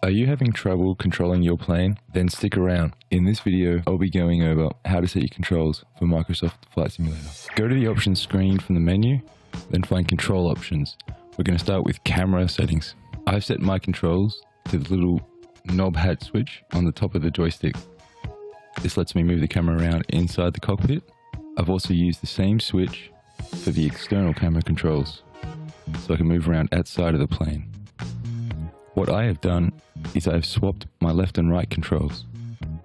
Are you having trouble controlling your plane? Then stick around. In this video, I'll be going over how to set your controls for Microsoft Flight Simulator. Go to the options screen from the menu, then find control options. We're going to start with camera settings. I've set my controls to the little knob hat switch on the top of the joystick. This lets me move the camera around inside the cockpit. I've also used the same switch for the external camera controls, so I can move around outside of the plane. What I have done is I've swapped my left and right controls.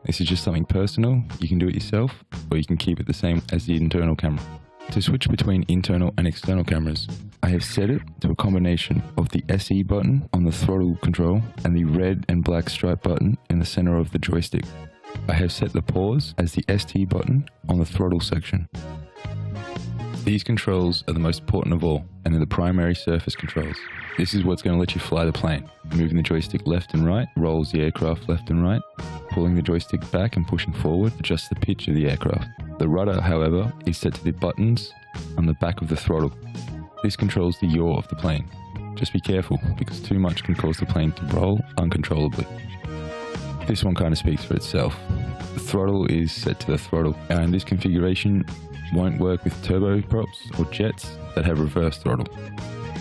This is just something personal. You can do it yourself, or you can keep it the same as the internal camera. To switch between internal and external cameras, I have set it to a combination of the SE button on the throttle control and the red and black stripe button in the center of the joystick. I have set the pause as the ST button on the throttle section. These controls are the most important of all, and are the primary surface controls. This is what's going to let you fly the plane. Moving the joystick left and right rolls the aircraft left and right. Pulling the joystick back and pushing forward adjusts the pitch of the aircraft. The rudder, however, is set to the buttons on the back of the throttle. This controls the yaw of the plane. Just be careful, because too much can cause the plane to roll uncontrollably. This one kind of speaks for itself. The throttle is set to the throttle, and this configuration won't work with turboprops or jets that have reverse throttle.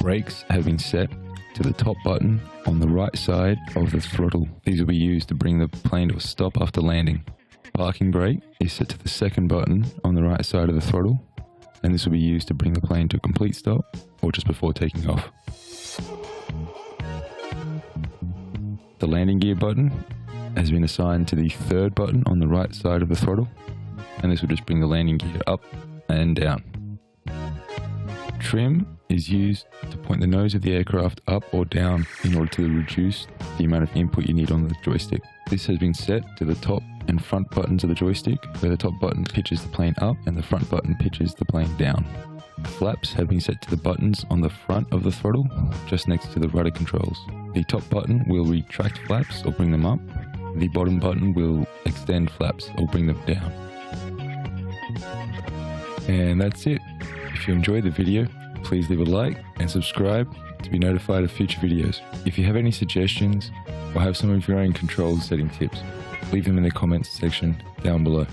Brakes have been set to the top button on the right side of the throttle. These will be used to bring the plane to a stop after landing. Parking brake is set to the second button on the right side of the throttle, and this will be used to bring the plane to a complete stop or just before taking off. The landing gear button has been assigned to the third button on the right side of the throttle, and this will just bring the landing gear up and down. Trim is used to point the nose of the aircraft up or down in order to reduce the amount of input you need on the joystick. This has been set to the top and front buttons of the joystick, where the top button pitches the plane up and the front button pitches the plane down. Flaps have been set to the buttons on the front of the throttle, just next to the rudder controls. The top button will retract flaps or bring them up. The bottom button will extend flaps or bring them down. And that's it. If you enjoyed the video, please leave a like and subscribe to be notified of future videos. If you have any suggestions or have some of your own control setting tips, leave them in the comments section down below.